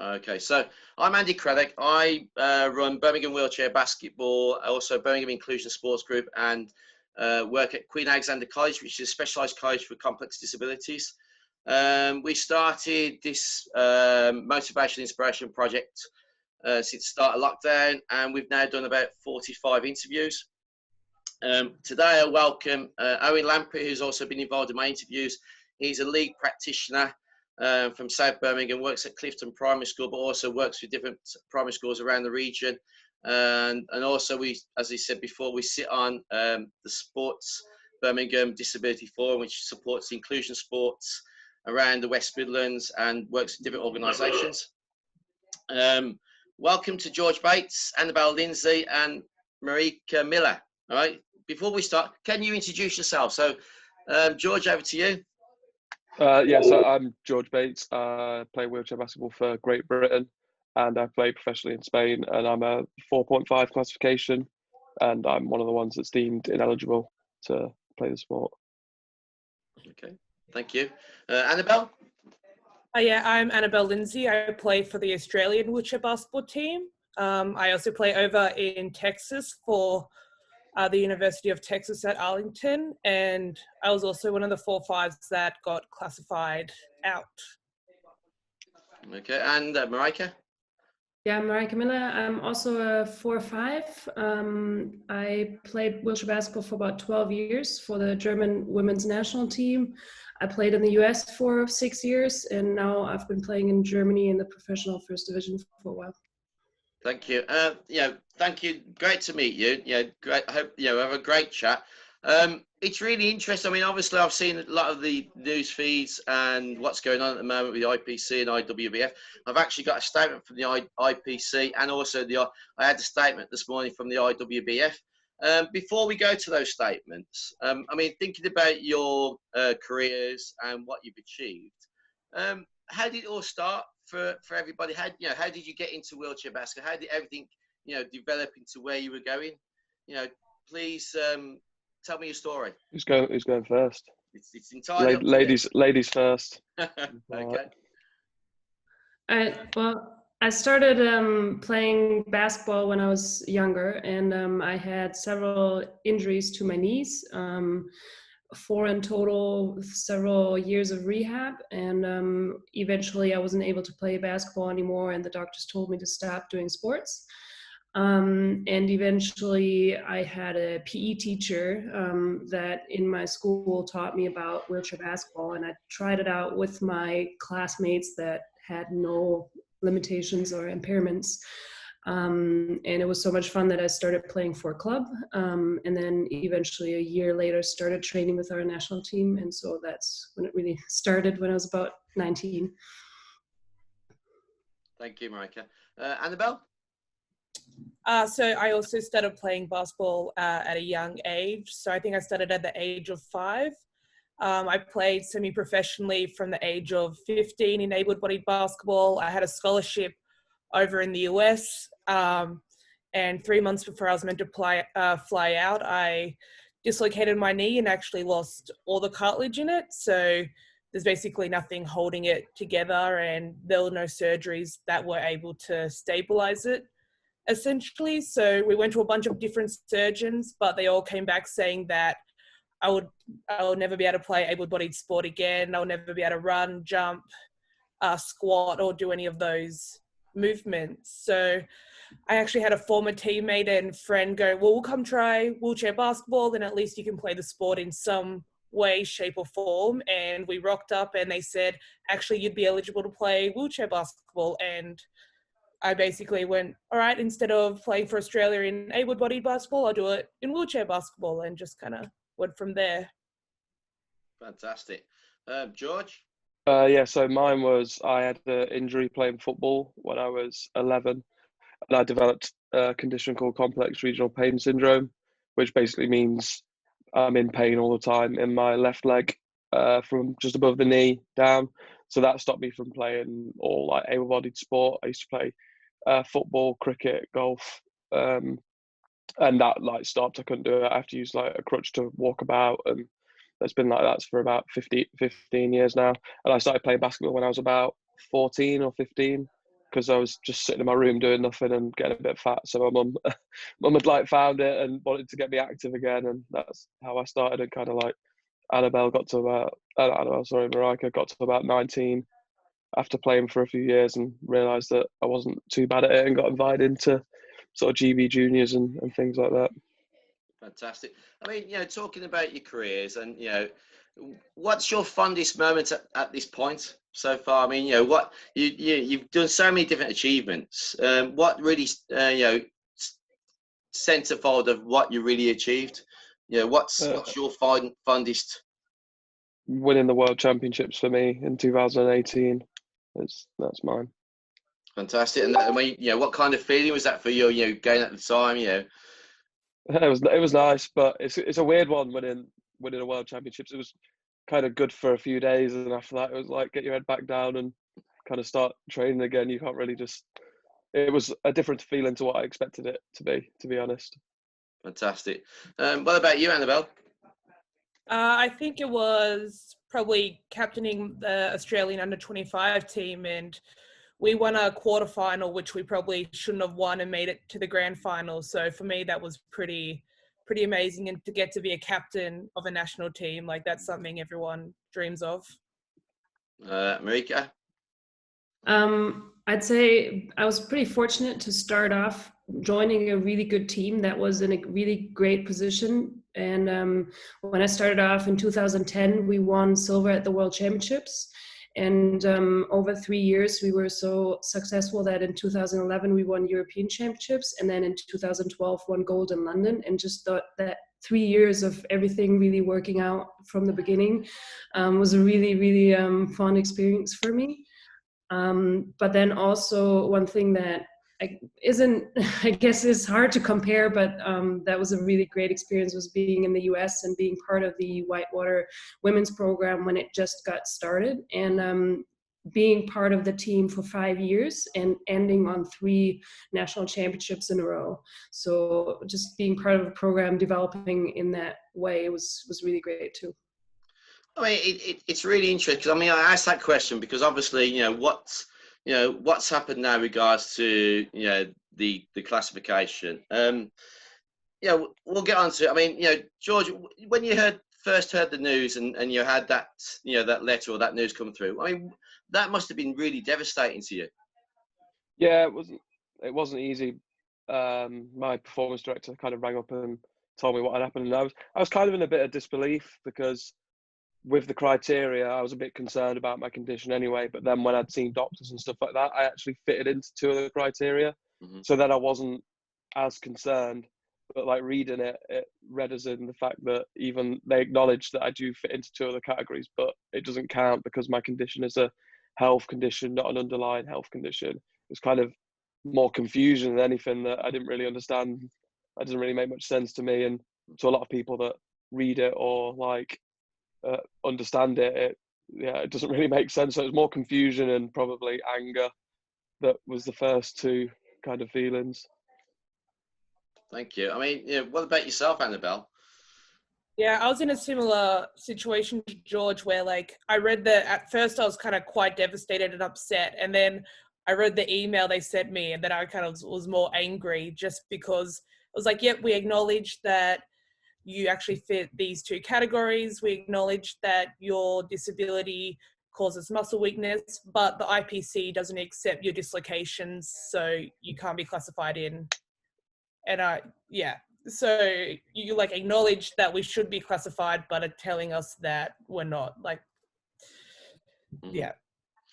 Okay, so I'm Andy Craddock. I run Birmingham Wheelchair Basketball, also Birmingham Inclusion Sports Group, and work at Queen Alexandra College, which is a specialised college for complex disabilities. We started this motivation inspiration project since the start of lockdown, and we've now done about 45 interviews. Today I welcome Owen Lamprey, who's also been involved in my interviews. He's a league practitioner from South Birmingham, works at Clifton Primary School, but also works with different primary schools around the region. And also, we, as he said before, we sit on the Sports Birmingham Disability Forum, which supports inclusion sports around the West Midlands and works with different organisations. Welcome to George Bates, Annabelle, Lindsey, and Mareike Miller. All right. Before we start, can you introduce yourself? So, George, over to you. So I'm George Bates. I play wheelchair basketball for Great Britain, and I play professionally in Spain, and I'm a 4.5 classification, and I'm one of the ones that's deemed ineligible to play the sport. Okay, thank you. Annabelle? Yeah, I'm Annabelle Lindsey. I play for the Australian wheelchair basketball team. I also play over in Texas for the University of Texas at Arlington, and I was also one of the 4-5s that got classified out. Okay, and Mareike? Yeah, I'm Mareike Miller. I'm also a 4-5. I played wheelchair basketball for about 12 years for the German women's national team. I played in the US for 6 years, and now I've been playing in Germany in the professional first division for a while. Thank you. Thank you. Great to meet you. Great. I hope we have a great chat. It's really interesting. I mean, obviously, I've seen a lot of the news feeds and what's going on at the moment with the IPC and IWBF. I've actually got a statement from the IPC, and also I had a statement this morning from the IWBF. Before we go to those statements, I mean, thinking about your careers and what you've achieved, how did it all start for everybody? How did you get into wheelchair basketball? How did everything develop into where you were going? Please tell me your story. Who's going first? It's entirely ladies first. Okay. I started playing basketball when I was younger, and I had several injuries to my knees, 4 in total, several years of rehab, and eventually I wasn't able to play basketball anymore, and the doctors told me to stop doing sports. And eventually I had a PE teacher that in my school taught me about wheelchair basketball, and I tried it out with my classmates that had no limitations or impairments. And it was so much fun that I started playing for a club, and then eventually a year later started training with our national team, and so that's when it really started, when I was about 19. Thank you, Mareike. Annabelle? So I also started playing basketball at a young age. So I think I started at the age of 5. I played semi-professionally from the age of 15 in able-bodied basketball. I had a scholarship over in the US, and 3 months before I was meant to fly out, I dislocated my knee and actually lost all the cartilage in it. So there's basically nothing holding it together, and there were no surgeries that were able to stabilize it, essentially. So we went to a bunch of different surgeons, but they all came back saying that I will never be able to play able-bodied sport again. I'll never be able to run, jump, squat, or do any of those movements. So I actually had a former teammate and friend go, well, we'll come try wheelchair basketball, then at least you can play the sport in some way, shape or form. And we rocked up and they said, actually, you'd be eligible to play wheelchair basketball. And I basically went, all right, instead of playing for Australia in able-bodied basketball, I'll do it in wheelchair basketball, and just kind of went from there. Fantastic. George? So mine was, I had an injury playing football when I was 11, and I developed a condition called complex regional pain syndrome, which basically means I'm in pain all the time in my left leg, from just above the knee down. So that stopped me from playing all like able-bodied sport. I used to play football, cricket, golf, and that like stopped. I couldn't do it. I have to use like a crutch to walk about, and it's been like that for about 15 years now. And I started playing basketball when I was about 14 or 15, because I was just sitting in my room doing nothing and getting a bit fat. So my mum had like found it and wanted to get me active again, and that's how I started. And kind of like Mareike got to about 19 after playing for a few years, and realised that I wasn't too bad at it, and got invited into sort of GB juniors and things like that. Fantastic. I mean, talking about your careers, and what's your fondest moment at this point so far? I mean, what you've done so many different achievements. What really, centerfold of what you really achieved? What's your fondest? Winning the World Championships for me in 2018. That's mine. Fantastic. And what kind of feeling was that for you? Going at the time, It was nice, but it's a weird one winning a World Championships. It was kind of good for a few days, and after that, it was like get your head back down and kind of start training again. You can't really just. It was a different feeling to what I expected it to be honest. Fantastic. What about you, Annabelle? I think it was probably captaining the Australian under-25 team, and we won a quarterfinal, which we probably shouldn't have won, and made it to the grand final. So for me, that was pretty amazing, and to get to be a captain of a national team, like that's something everyone dreams of. Mareike? I'd say I was pretty fortunate to start off joining a really good team that was in a really great position. And when I started off in 2010, we won silver at the World Championships. And over 3 years, we were so successful that in 2011, we won European Championships. And then in 2012, won gold in London. And just thought that 3 years of everything really working out from the beginning was a really, really fun experience for me. But then also one thing that I guess is hard to compare, but that was a really great experience, was being in the US and being part of the Whitewater women's program when it just got started, and being part of the team for 5 years and ending on 3 national championships in a row. So just being part of a program, developing in that way was really great too. I mean, it's really interesting, because I mean, I asked that question because obviously, what's happened now in regards to the classification. We'll get on to it. I mean, George, when you first heard the news and you had that that letter or that news come through, I mean, that must have been really devastating to you. Yeah, it wasn't easy. My performance director kind of rang up and told me what had happened, and I was kind of in a bit of disbelief, because with the criteria, I was a bit concerned about my condition anyway. But then when I'd seen doctors and stuff like that, I actually fitted into 2 of the criteria. Mm-hmm. So then I wasn't as concerned. But like reading it read as in the fact that even they acknowledge that I do fit into 2 of the categories, but it doesn't count because my condition is a health condition, not an underlying health condition. It was kind of more confusion than anything that I didn't really understand. It doesn't really make much sense to me, and to a lot of people that read it or like understand it, it doesn't really make sense. So it was more confusion and probably anger that was the first 2 kind of feelings. Thank you. I mean, what about yourself, Annabelle? Yeah, I was in a similar situation to George, where like I read that at first I was kind of quite devastated and upset, and then I read the email they sent me, and then I kind of was more angry, just because it was like, yep, we acknowledge that you actually fit these 2 categories. We acknowledge that your disability causes muscle weakness, but the IPC doesn't accept your dislocations, so you can't be classified in. And so you like acknowledge that we should be classified, but are telling us that we're not. Like, yeah.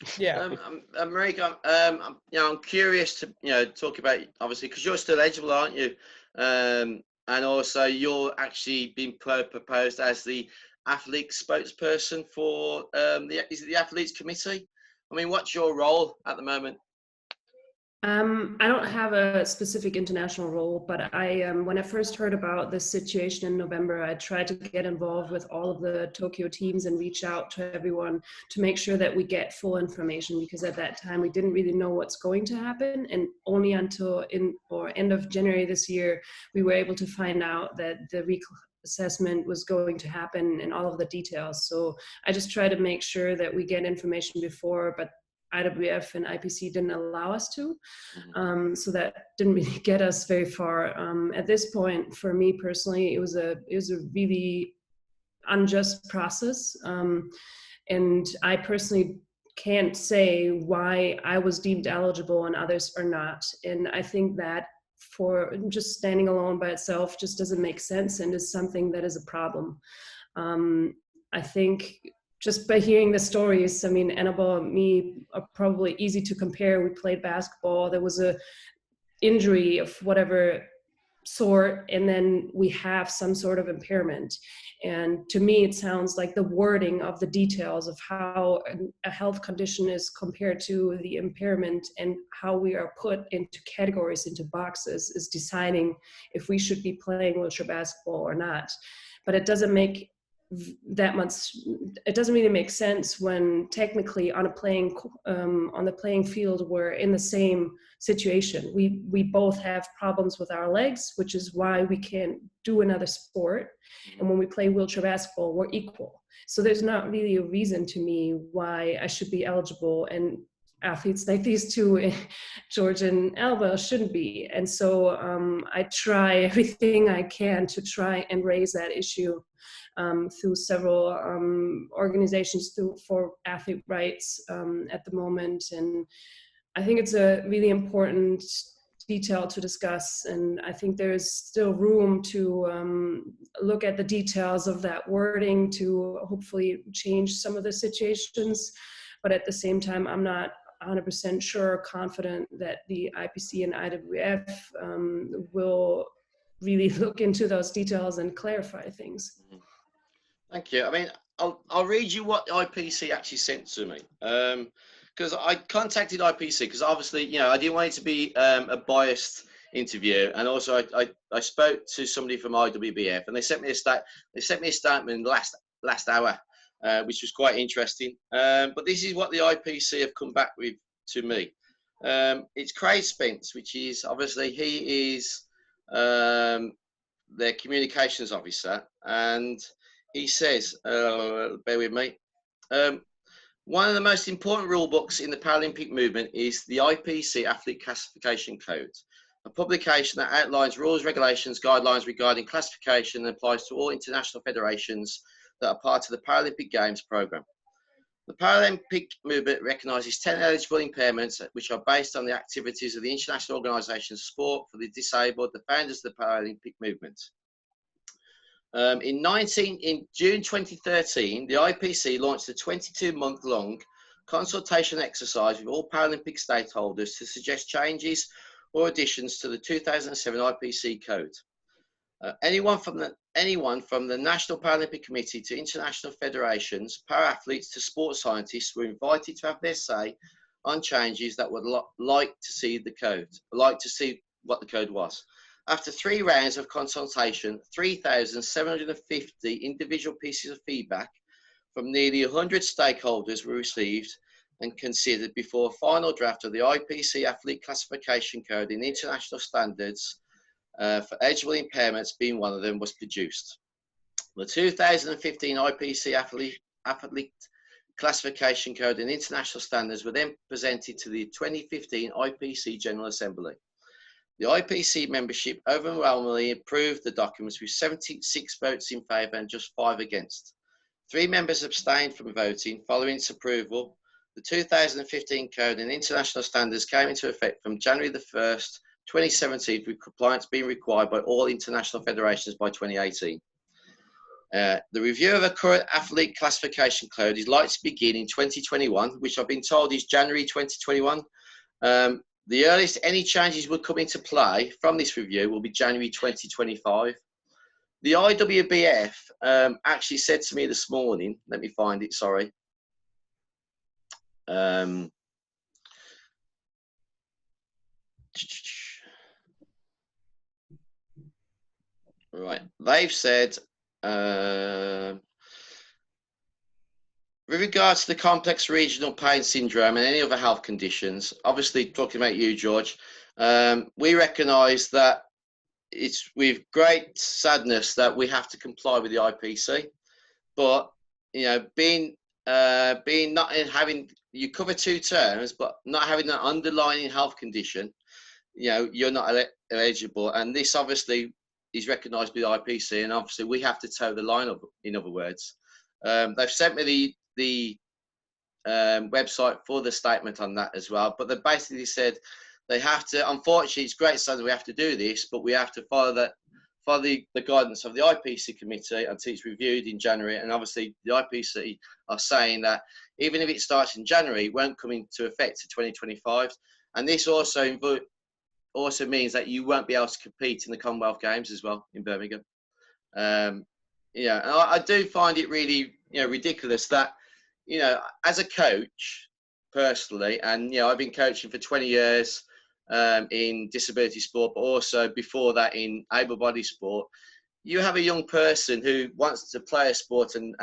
Mareike, I'm curious to talk about, obviously, because you're still eligible, aren't you? And also, you're actually being proposed as the athlete spokesperson for the athletes committee. I mean, what's your role at the moment? I don't have a specific international role, but when I first heard about this situation in November, I tried to get involved with all of the Tokyo teams and reach out to everyone to make sure that we get full information, because at that time we didn't really know what's going to happen, and only until end of January this year we were able to find out that the assessment was going to happen and all of the details. So I just try to make sure that we get information before, but IWF and IPC didn't allow us to. So that didn't really get us very far. At this point, for me personally, it was a really unjust process. And I personally can't say why I was deemed eligible and others are not. And I think that for just standing alone by itself just doesn't make sense and is something that is a problem. I think just by hearing the stories, I mean, Annabelle and me are probably easy to compare. We played basketball. There was a injury of whatever sort, and then we have some sort of impairment. And to me, it sounds like the wording of the details of how a health condition is compared to the impairment and how we are put into categories, into boxes, is deciding if we should be playing wheelchair basketball or not. But it doesn't make that much, it doesn't really make sense when technically on the playing field we're in the same situation. We both have problems with our legs, which is why we can't do another sport. And when we play wheelchair basketball, we're equal. So there's not really a reason to me why I should be eligible, and athletes like these two, George and Annabelle, shouldn't be. And so I try everything I can to try and raise that issue through several organizations for athlete rights at the moment. And I think it's a really important detail to discuss. And I think there's still room to look at the details of that wording to hopefully change some of the situations. But at the same time, I'm not 100% sure or confident that the IPC and IWF will really look into those details and clarify things. Thank you. I mean, I'll read you what the IPC actually sent to me, because I contacted IPC because obviously, you know, I didn't want it to be a biased interview, and also I spoke to somebody from IWBF, and they sent me a statement last hour, which was quite interesting. But this is what the IPC have come back with to me. It's Craig Spence, which is obviously he is their communications officer, and he says, bear with me, one of the most important rule books in the Paralympic movement is the IPC Athlete Classification Code, a publication that outlines rules, regulations, guidelines regarding classification and applies to all international federations that are part of the Paralympic Games programme. The Paralympic movement recognises 10 eligible impairments which are based on the activities of the International Organisation of Sport for the Disabled, the founders of the Paralympic movement. In June 2013, the IPC launched a 22-month-long consultation exercise with all Paralympic stakeholders to suggest changes or additions to the 2007 IPC code. Anyone from the National Paralympic Committee to international federations, para-athletes to sports scientists were invited to have their say on changes that would like to see what the code was. After 3 rounds of consultation, 3,750 individual pieces of feedback from nearly 100 stakeholders were received and considered before a final draft of the IPC Athlete Classification Code in International Standards for eligible impairments being one of them was produced. The 2015 IPC Athlete Classification Code and International Standards were then presented to the 2015 IPC General Assembly. The IPC membership overwhelmingly approved the documents with 76 votes in favour and just 5 against. 3 members abstained from voting. Following its approval, the 2015 Code and International Standards came into effect from January the 1st, 2017, with compliance being required by all international federations by 2018. The review of a current athlete classification code is likely to begin in 2021, which I've been told is January 2021. The earliest any changes will come into play from this review will be January 2025. The IWBF actually said to me this morning, let me find it, sorry. Right, they've said, with regards to the complex regional pain syndrome and any other health conditions, obviously talking about you, George, we recognise that it's with great sadness that we have to comply with the IPC. But you know, being not having you cover 2 terms, but not having an underlying health condition, you're not eligible. And this obviously is recognised by the IPC, and obviously we have to toe the line of, in other words. They've sent me the website for the statement on that as well, but they basically said they have to, unfortunately, it's great so that we have to do this, but we have to follow the guidance of the IPC committee until it's reviewed in January. And obviously the IPC are saying that even if it starts in January, it won't come into effect to 2025. And this also means that you won't be able to compete in the Commonwealth Games as well in Birmingham. And I do find it really, ridiculous that, as a coach personally, and, I've been coaching for 20 years in disability sport, but also before that in able-bodied sport. You have a young person who wants to play a sport and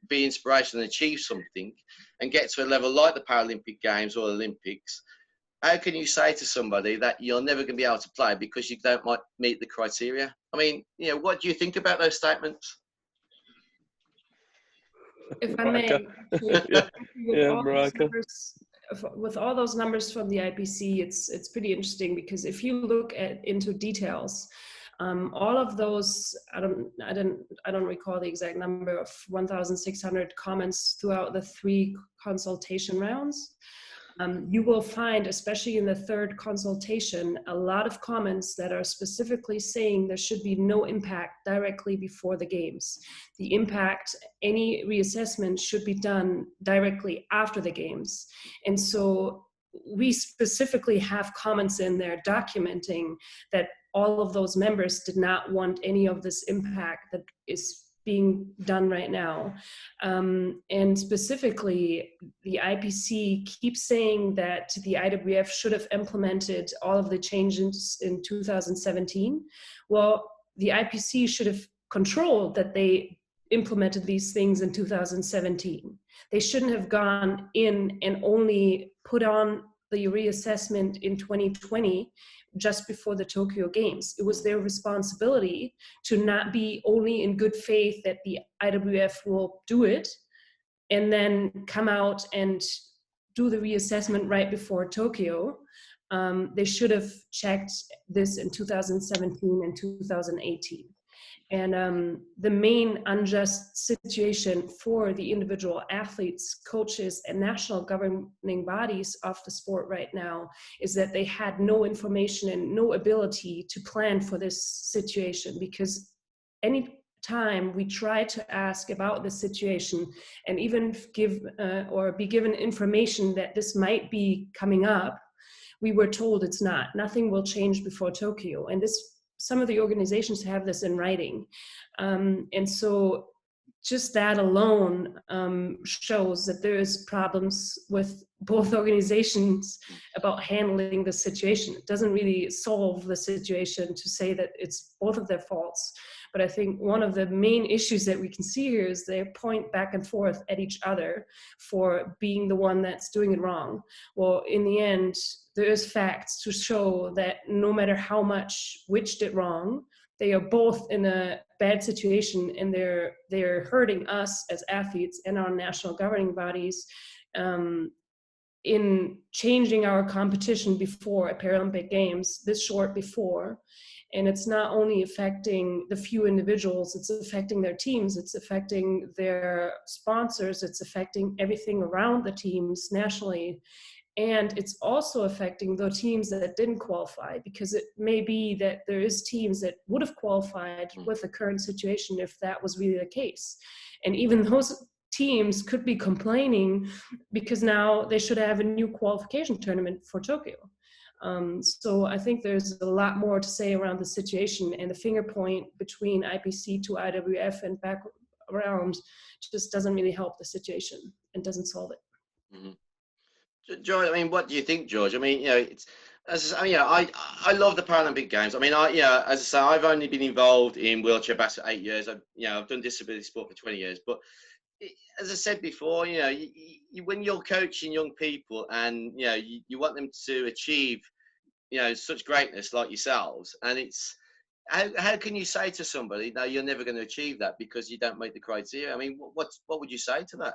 be inspirational and achieve something and get to a level like the Paralympic Games or Olympics. How can you say to somebody that you're never going to be able to play because you don't meet the criteria? I mean, what do you think about those statements? If I may, Mareike. With all those numbers from the IPC, it's pretty interesting, because if you look into details, all of those, I don't recall the exact number of 1,600 comments throughout the 3 consultation rounds. You will find, especially in the 3rd consultation, a lot of comments that are specifically saying there should be no impact directly before the games. The impact, any reassessment should be done directly after the games. And so we specifically have comments in there documenting that all of those members did not want any of this impact that is being done right now. And specifically, the IPC keeps saying that the IWF should have implemented all of the changes in 2017. Well, the IPC should have controlled that they implemented these things in 2017. They shouldn't have gone in and only put on the reassessment in 2020, just before the Tokyo Games. It was their responsibility to not be only in good faith that the IWF will do it and then come out and do the reassessment right before Tokyo. They should have checked this in 2017 and 2018. And the main unjust situation for the individual athletes, coaches, and national governing bodies of the sport right now is that they had no information and no ability to plan for this situation, because any time we try to ask about this situation and even give or be given information that this might be coming up, we were told it's not. Nothing will change before Tokyo. And this, some of the organizations have this in writing. And so just that alone shows that there is problems with both organizations about handling the situation. It doesn't really solve the situation to say that it's both of their faults. But I think one of the main issues that we can see here is they point back and forth at each other for being the one that's doing it wrong. Well, in the end, there is facts to show that no matter how much which did wrong, they are both in a bad situation, and they're hurting us as athletes and our national governing bodies in changing our competition before a Paralympic Games this short before. And it's not only affecting the few individuals, it's affecting their teams, it's affecting their sponsors, it's affecting everything around the teams nationally. And it's also affecting the teams that didn't qualify, because it may be that there is teams that would have qualified with the current situation if that was really the case. And even those teams could be complaining because now they should have a new qualification tournament for Tokyo. So I think there's a lot more to say around the situation, and the finger point between IPC to IWF and back around just doesn't really help the situation and doesn't solve it. Mm-hmm. George, I mean, what do you think, George? I mean, it's, I love the Paralympic Games. I mean, as I say, I've only been involved in wheelchair basketball 8 years. I've done disability sport for 20 years. But as I said before, when you're coaching young people and you want them to achieve, such greatness like yourselves, and it's how can you say to somebody, no, you're never going to achieve that because you don't meet the criteria? I mean, what would you say to that?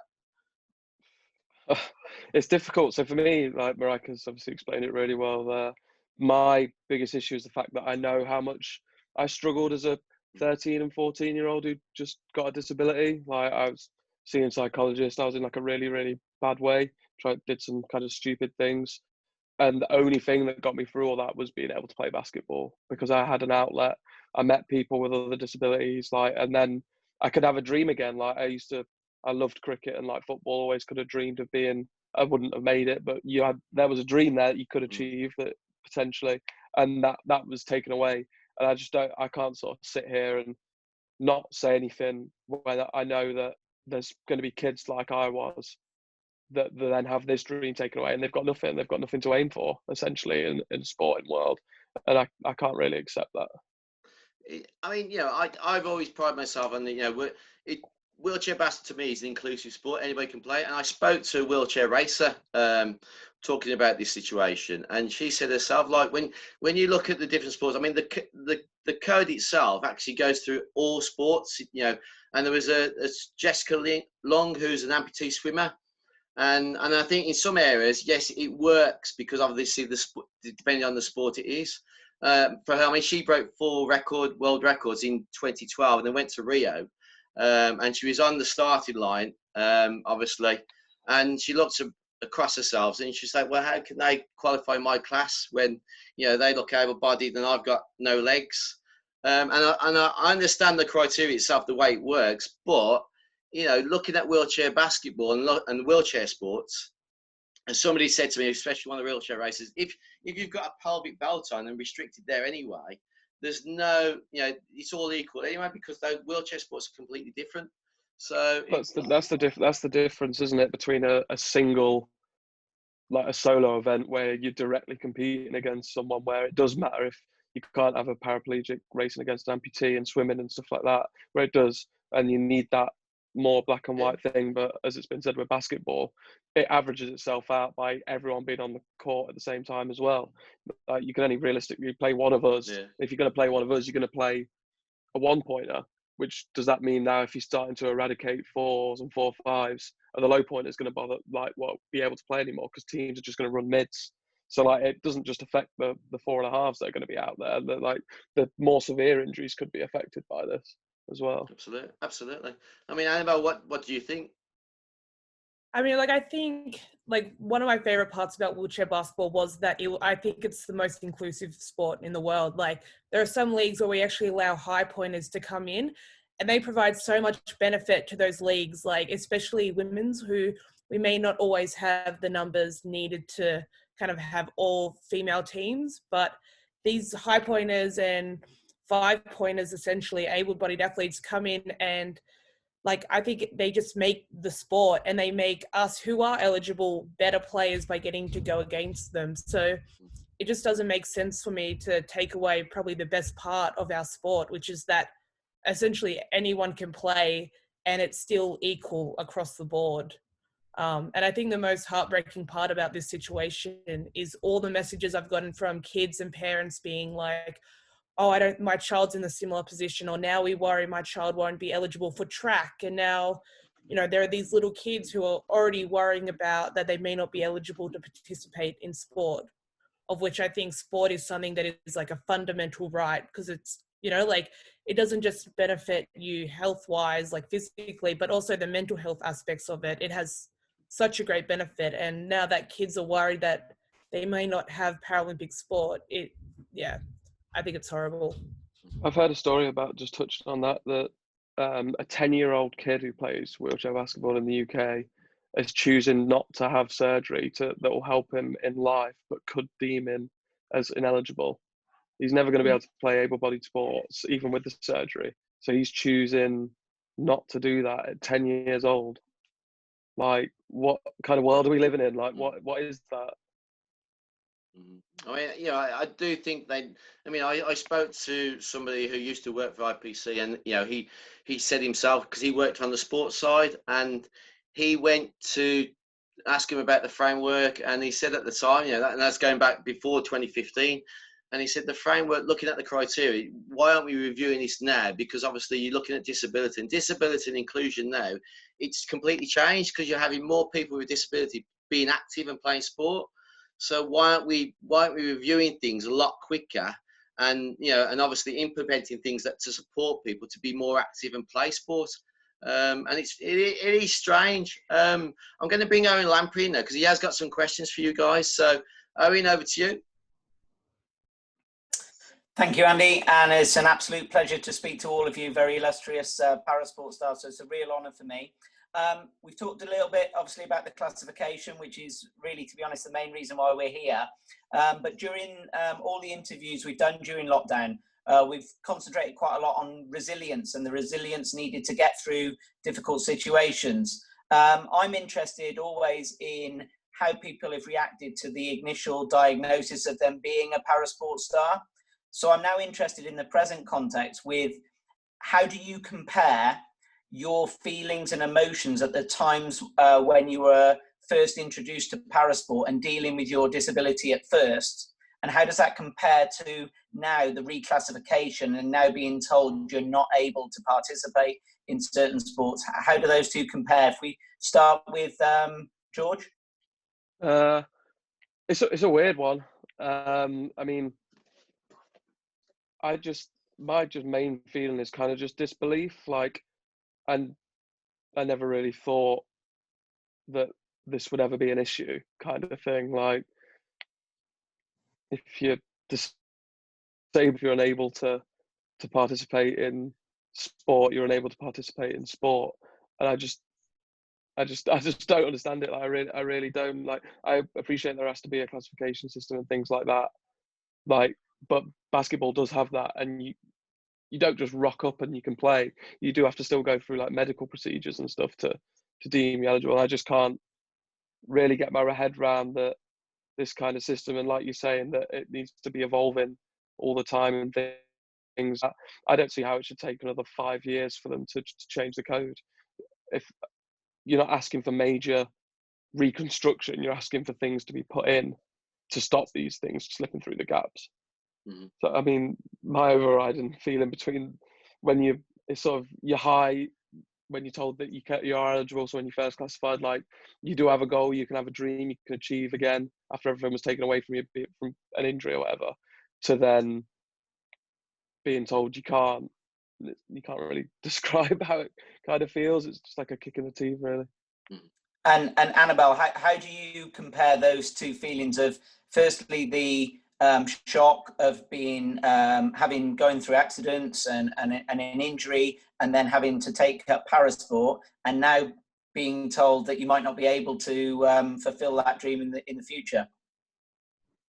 It's difficult. So for me, like Mareike's obviously explained it really well there. My biggest issue is the fact that I know how much I struggled as a 13 and 14-year-old who just got a disability. Like I was seeing a psychologist, I was in like a really, really bad way. Did some kind of stupid things. And the only thing that got me through all that was being able to play basketball, because I had an outlet. I met people with other disabilities, like, and then I could have a dream again. Like I loved cricket and like football, always could have dreamed of being, I wouldn't have made it, but there was a dream there that you could achieve that potentially, and that was taken away. And I can't sort of sit here and not say anything when I know that there's going to be kids like I was that then have this dream taken away, and they've got nothing to aim for essentially in the sporting world, and I can't really accept that. I mean, I've always prided myself on wheelchair basket to me is an inclusive sport. Anybody can play. And I spoke to a wheelchair racer talking about this situation, and she said herself, like when you look at the different sports, I mean, the code itself actually goes through all sports, and there was a Jessica Long, who's an amputee swimmer. And I think in some areas, yes, it works because obviously depending on the sport it is. For her, I mean, she broke 4 world records in 2012 and then went to Rio. And she was on the starting line, obviously. And she looked across herself and she's like, well, how can they qualify my class when, they look able-bodied and I've got no legs? And I understand the criteria itself, the way it works, but looking at wheelchair basketball and wheelchair sports, and somebody said to me, especially one of the wheelchair racers, if you've got a pelvic belt on and restricted there anyway, there's no, it's all equal anyway, because those wheelchair sports are completely different. So that's the difference, isn't it, between a single, like a solo event where you're directly competing against someone, where it does matter if you can't have a paraplegic racing against an amputee and swimming and stuff like that, where it does, and you need that more black and white thing. But as it's been said with basketball, it averages itself out by everyone being on the court at the same time as well. You can only realistically play one of us. If you're going to play one of us, you're going to play a 1-pointer, which does that mean now if you're starting to eradicate 4s and 4-5s, are the low pointers going to be able to play anymore, because teams are just going to run mids? So it doesn't just affect the 4.5s that are going to be out there. The more severe injuries could be affected by this as well. Absolutely. I mean, Annabelle, what do you think? I mean, I think one of my favorite parts about wheelchair basketball was that I think it's the most inclusive sport in the world. There are some leagues where we actually allow high pointers to come in, and they provide so much benefit to those leagues, especially women's, who we may not always have the numbers needed to kind of have all female teams, but these high pointers and 5-pointers, essentially able-bodied athletes, come in and I think they just make the sport, and they make us who are eligible better players by getting to go against them. So it just doesn't make sense for me to take away probably the best part of our sport, which is that essentially anyone can play and it's still equal across the board. And I think the most heartbreaking part about this situation is all the messages I've gotten from kids and parents being like, oh, my child's in a similar position, or now we worry my child won't be eligible for track. And now, there are these little kids who are already worrying about that they may not be eligible to participate in sport, of which I think sport is something that is a fundamental right, because it's, it doesn't just benefit you health-wise, physically, but also the mental health aspects of it. It has such a great benefit. And now that kids are worried that they may not have Paralympic sport, I think it's horrible. I've heard a story about, just touched on that a 10-year-old kid who plays wheelchair basketball in the UK is choosing not to have surgery that will help him in life, but could deem him as ineligible. He's never going to be able to play able-bodied sports, even with the surgery. So he's choosing not to do that at 10 years old. What kind of world are we living in? What is that? I mean, I do think I spoke to somebody who used to work for IPC, and he said himself, because he worked on the sports side, and he went to ask him about the framework, and he said at the time, and that's going back before 2015, and he said the framework, looking at the criteria, why aren't we reviewing this now? Because obviously you're looking at disability and inclusion now it's completely changed because you're having more people with disability being active and playing sport. So why aren't we reviewing things a lot quicker, and and obviously implementing things that to support people to be more active and play sport? And it is strange. I'm going to bring Owen Lamprey in there because he has got some questions for you guys. So Owen, over to you. Thank you, Andy, and it's an absolute pleasure to speak to all of you, very illustrious parasport stars, so it's a real honour for me. We've talked a little bit, obviously, about the classification, which is really, to be honest, the main reason why we're here. But during all the interviews we've done during lockdown, we've concentrated quite a lot on resilience and the resilience needed to get through difficult situations. I'm interested always in how people have reacted to the initial diagnosis of them being a parasport star. So I'm now interested in the present context with how do you compare your feelings and emotions at the times when you were first introduced to parasport and dealing with your disability at first, and how does that compare to now the reclassification and now being told you're not able to participate in certain sports? How do those two compare? If we start with George. It's a weird one. I mean, my main feeling is kind of just disbelief, like, and I never really thought that this would ever be an issue, kind of thing. Like, if you're disabled, if you're unable to participate in sport, you're unable to participate in sport, and I just don't understand it. Like, I really don't. Like, I appreciate there has to be a classification system and things like that, like, but basketball does have that, and you don't just rock up and you can play. You do have to still go through like medical procedures and stuff to deem you eligible. I just can't really get my head around that this kind of system, and like you're saying, that it needs to be evolving all the time and things. I don't see how it should take another 5 years for them to change the code. If you're not asking for major reconstruction, you're asking for things to be put in to stop these things slipping through the gaps. Mm-hmm. So I mean, my overriding feeling between when you're high when you're told that you are eligible, so when you're first classified, like, you do have a goal, you can have a dream, you can achieve again after everything was taken away from you, be it from an injury or whatever, to then being told you can't really describe how it kind of feels. It's just like a kick in the teeth, really. And Annabelle, how do you compare those two feelings of, firstly, the shock of being going through accidents and an injury, and then having to take up parasport, and now being told that you might not be able to fulfill that dream in the future?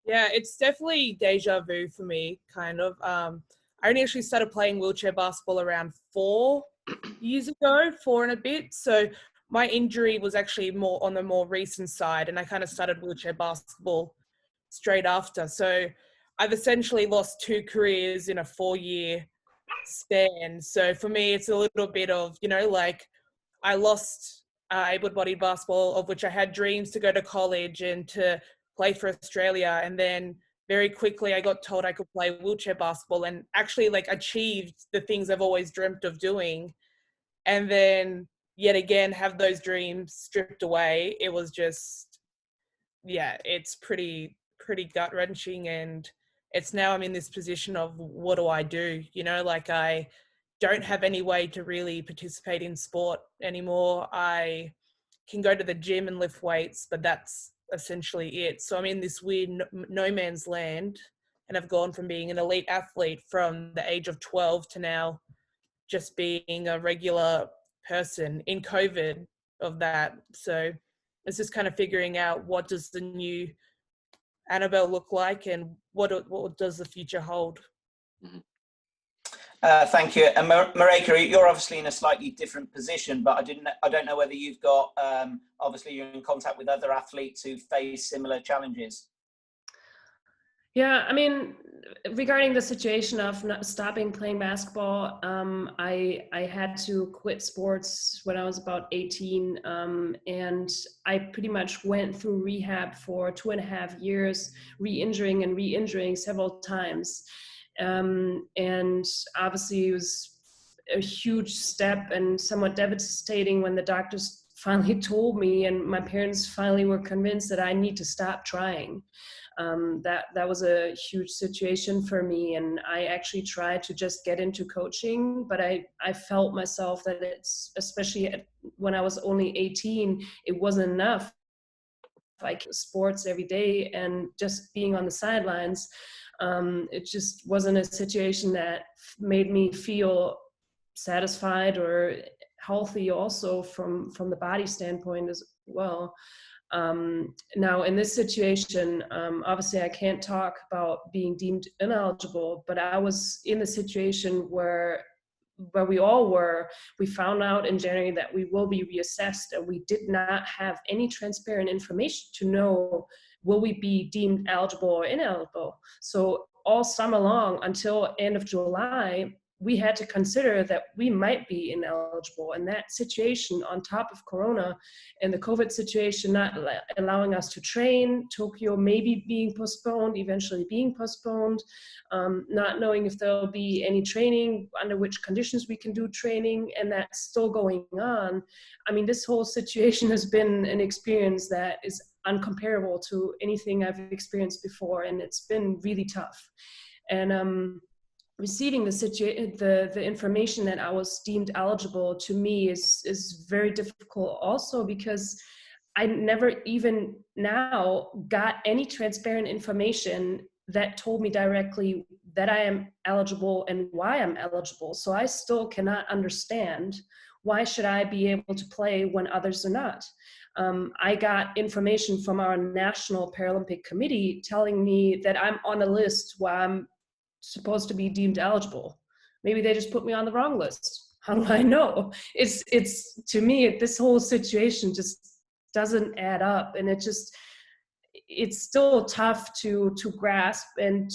Yeah, it's definitely deja vu for me, kind of. I only actually started playing wheelchair basketball around 4 years ago, 4 and a bit. So my injury was actually more on the more recent side, and I kind of started wheelchair basketball straight after. So I've essentially lost 2 careers in a 4-year span. So for me, it's a little bit of, like, I lost able-bodied basketball, of which I had dreams to go to college and to play for Australia. And then very quickly I got told I could play wheelchair basketball and actually, like, achieved the things I've always dreamt of doing. And then yet again have those dreams stripped away. It was just, yeah, it's pretty gut-wrenching. And it's now I'm in this position of, what do I do? Like, I don't have any way to really participate in sport anymore. I can go to the gym and lift weights, but that's essentially it. So I'm in this weird no man's land, and I've gone from being an elite athlete from the age of 12 to now just being a regular person in COVID of that. So it's just kind of figuring out, what does the new Annabelle look like, and what does the future hold? Mm-hmm. Thank you. And Mareike, you're obviously in a slightly different position, but I don't know whether you've got, obviously you're in contact with other athletes who face similar challenges. Yeah, I mean, regarding the situation of not stopping playing basketball, I had to quit sports when I was about 18, and I pretty much went through rehab for 2.5 years, re-injuring several times. And obviously a huge step and somewhat devastating when the doctors finally told me, and my parents finally were convinced that I need to stop trying. That was a huge situation for me, and I actually tried to just get into coaching, but I felt myself that it's, especially when I was only 18, it wasn't enough. Like sports every day and just being on the sidelines, it just wasn't a situation that made me feel satisfied or healthy also from the body standpoint as well. Now in this situation, obviously I can't talk about being deemed ineligible, but I was in the situation where we all were. We found out in January that we will be reassessed, and we did not have any transparent information to know, will we be deemed eligible or ineligible? So all summer long until end of July, we had to consider that we might be ineligible. And that situation on top of Corona and the COVID situation not allowing us to train, Tokyo maybe being postponed, eventually being postponed, not knowing if there'll be any training, under which conditions we can do training, and that's still going on. I mean, this whole situation has been an experience that is uncomparable to anything I've experienced before, and it's been really tough. And receiving the information that I was deemed eligible, to me is very difficult also, because I never even now got any transparent information that told me directly that I am eligible and why I'm eligible. So I still cannot understand, why should I be able to play when others are not? I got information from our National Paralympic Committee telling me that I'm on a list where I'm supposed to be deemed eligible. Maybe they just put me on the wrong list. How do I know? It's to me, this whole situation just doesn't add up, and it's still tough to grasp, and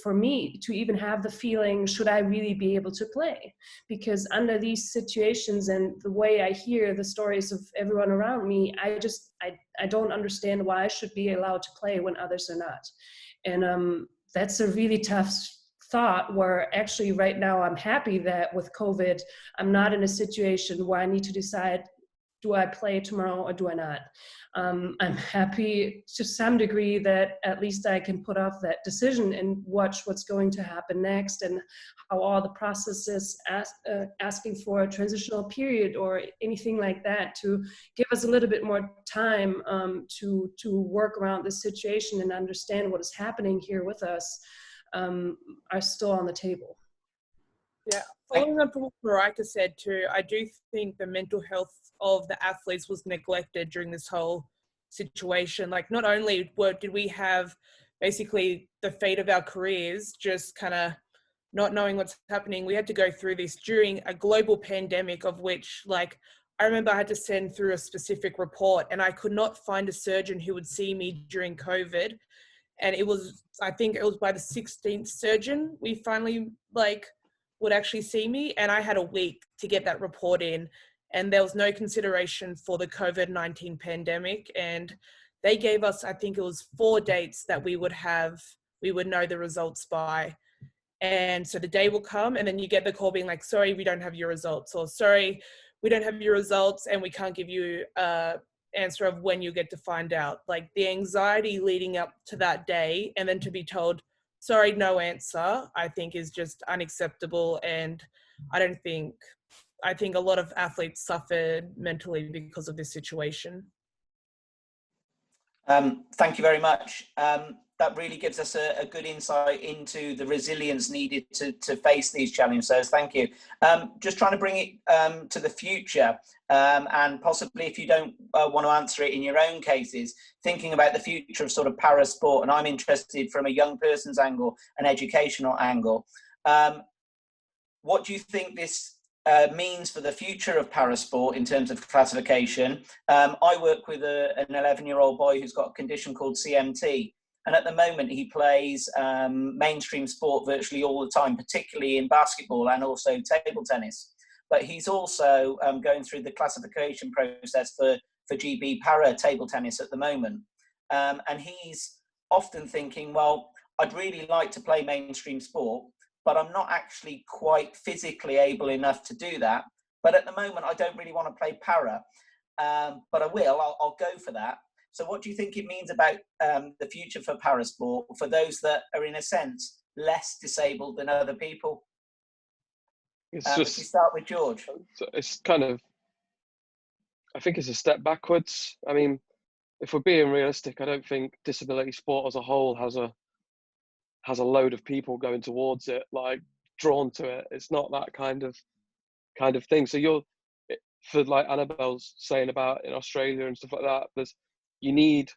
for me to even have the feeling, should I really be able to play? Because under these situations and the way I hear the stories of everyone around me, I don't understand why I should be allowed to play when others are not. And that's a really tough thought, where actually right now I'm happy that with COVID, I'm not in a situation where I need to decide, do I play tomorrow or do I not? I'm happy to some degree that at least I can put off that decision and watch what's going to happen next, and how all the processes asking for a transitional period or anything like that to give us a little bit more time to work around this situation and understand what is happening here with us are still on the table. Yeah, following up from what Mareike said too, I do think the mental health of the athletes was neglected during this whole situation. Like, not only did we have basically the fate of our careers just kind of not knowing what's happening, we had to go through this during a global pandemic, of which, like, I remember I had to send through a specific report, and I could not find a surgeon who would see me during COVID. And I think it was by the 16th surgeon we finally would actually see me, and I had a week to get that report in, and there was no consideration for the COVID-19 pandemic. And they gave us, I think it was 4 dates that we would know the results by. And so the day will come, and then you get the call being like, sorry, we don't have your results, or sorry, we don't have your results and we can't give you an answer of when you get to find out. Like, the anxiety leading up to that day, and then to be told, sorry, no answer, I think is just unacceptable. And I think a lot of athletes suffered mentally because of this situation. Thank you very much. That really gives us a good insight into the resilience needed to face these challenges. So thank you. Just trying to bring it to the future, and possibly, if you don't want to answer it in your own cases, thinking about the future of sort of para sport. And I'm interested from a young person's angle, an educational angle. What do you think this means for the future of parasport in terms of classification? I work with an 11-year-old boy who's got a condition called CMT, and at the moment he plays mainstream sport virtually all the time, particularly in basketball and also table tennis. But he's also going through the classification process for GB para table tennis at the moment, and he's often thinking, well, I'd really like to play mainstream sport, but I'm not actually quite physically able enough to do that. But at the moment, I don't really want to play para, but I will. I'll go for that. So what do you think it means about the future for parasport for those that are, in a sense, less disabled than other people? It's If we start with George. It's kind of, I think it's a step backwards. I mean, if we're being realistic, I don't think disability sport as a whole has a load of people going towards it, like drawn to it. It's not that kind of thing. So for like Annabelle's saying about in Australia and stuff like that, you need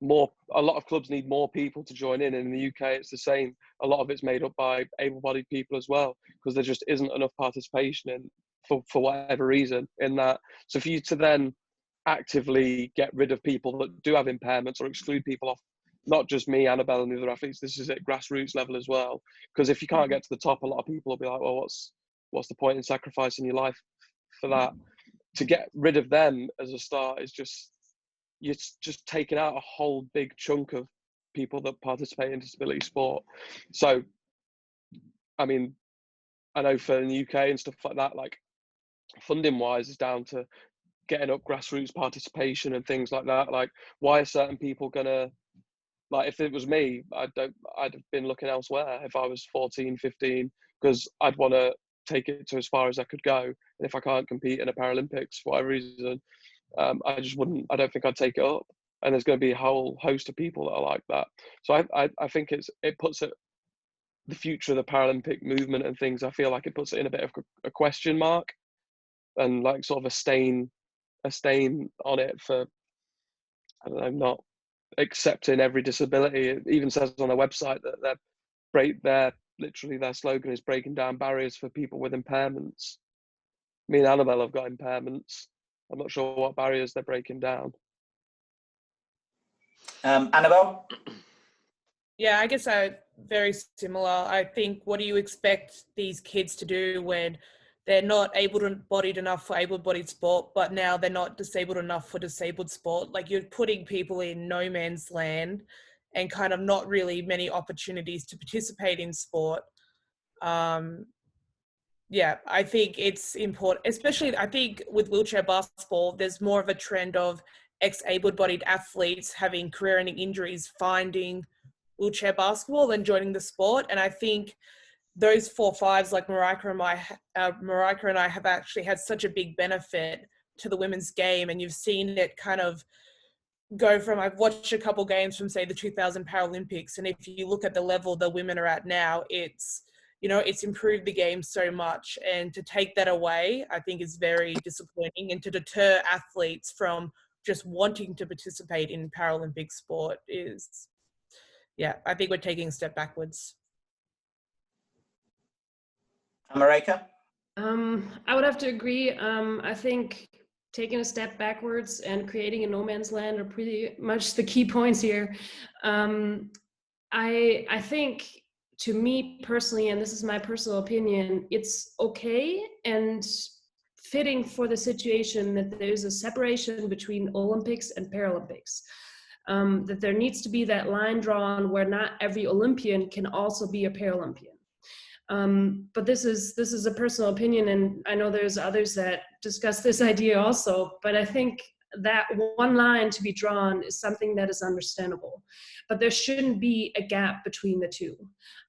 more. A lot of clubs need more people to join in. And in the UK, it's the same. A lot of it's made up by able-bodied people as well, because there just isn't enough participation in for whatever reason in that. So for you to then actively get rid of people that do have impairments or exclude people off, not just me, Annabelle and the other athletes, this is at grassroots level as well. Because if you can't get to the top, a lot of people will be like, well, what's the point in sacrificing your life for that? To get rid of them as a start is you're just taking out a whole big chunk of people that participate in disability sport. So, I mean, I know for in the UK and stuff like that, like funding wise is down to getting up grassroots participation and things like that. Like, why are certain people gonna, like, if it was me, I'd have been looking elsewhere if I was 14, 15, because I'd want to take it to as far as I could go. And if I can't compete in a Paralympics for whatever reason, I just wouldn't. I don't think I'd take it up. And there's going to be a whole host of people that are like that. So I think it puts it, the future of the Paralympic movement and things, I feel like it puts it in a bit of a question mark and like sort of a stain on it for, I don't know, not accepting every disability. It even says on their website that their slogan is breaking down barriers for people with impairments. Me and Annabelle have got impairments. I'm not sure what barriers they're breaking down. Annabelle? Yeah, I guess very similar. I think, what do you expect these kids to do when they're not able-bodied enough for able-bodied sport, but now they're not disabled enough for disabled sport? Like, you're putting people in no man's land and kind of not really many opportunities to participate in sport. Yeah, I think it's important, especially I think with wheelchair basketball, there's more of a trend of ex-able-bodied athletes having career-ending injuries, finding wheelchair basketball and joining the sport. And I think those 4/5s like Mareike and I have actually had such a big benefit to the women's game. And you've seen it kind of go from, I've watched a couple games from, say, the 2000 Paralympics. And if you look at the level the women are at now, it's improved the game so much. And to take that away, I think is very disappointing. And to deter athletes from just wanting to participate in Paralympic sport is, yeah, I think we're taking a step backwards. Mareike? I would have to agree. I think taking a step backwards and creating a no man's land are pretty much the key points here. I think, to me personally, and this is my personal opinion, it's okay and fitting for the situation that there's a separation between Olympics and Paralympics. That there needs to be that line drawn where not every Olympian can also be a Paralympian. But this is a personal opinion, and I know there's others that discuss this idea also, but I think that one line to be drawn is something that is understandable, but there shouldn't be a gap between the two.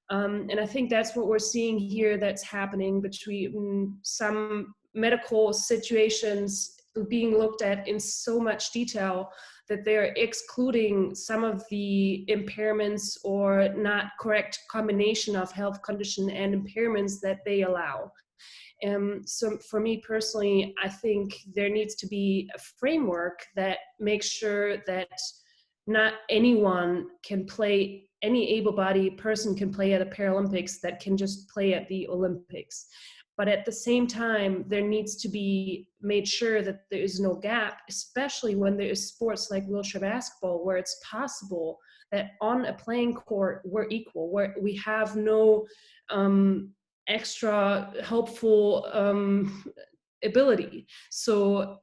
And I think that's what we're seeing here, that's happening between some medical situations being looked at in so much detail that they're excluding some of the impairments or not correct combination of health condition and impairments that they allow. So for me personally, I think there needs to be a framework that makes sure that not anyone can play, any able-bodied person can play at the Paralympics that can just play at the Olympics. But at the same time, there needs to be made sure that there is no gap, especially when there is sports like wheelchair basketball, where it's possible that on a playing court, we're equal, where we have no extra helpful ability. So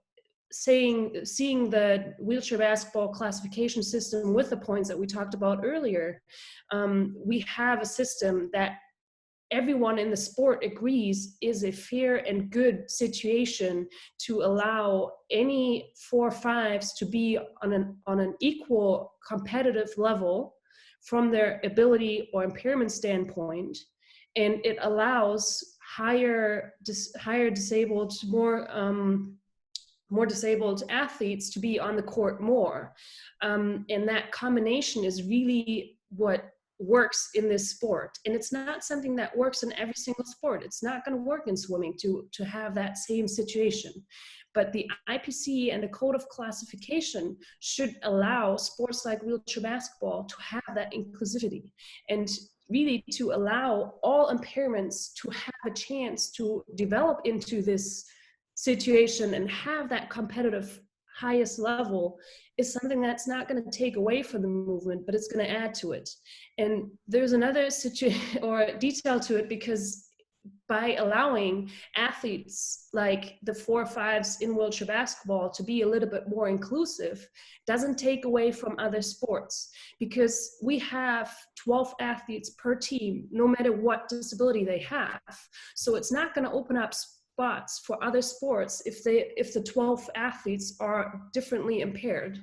seeing the wheelchair basketball classification system with the points that we talked about earlier, we have a system that everyone in the sport agrees is a fair and good situation to allow any 4-5s to be on an equal competitive level from their ability or impairment standpoint, and it allows higher disabled, more disabled athletes to be on the court more. And that combination is really what works in this sport. And it's not something that works in every single sport. It's not going to work in swimming to have that same situation. But the IPC and the code of classification should allow sports like wheelchair basketball to have that inclusivity, and really to allow all impairments to have a chance to develop into this situation and have that competitive highest level, is something that's not going to take away from the movement, but it's going to add to it. And there's another situation or detail to it, because by allowing athletes like the 4-5s in wheelchair basketball to be a little bit more inclusive doesn't take away from other sports, because we have 12 athletes per team, no matter what disability they have. So it's not going to open up spots for other sports if the 12 athletes are differently impaired.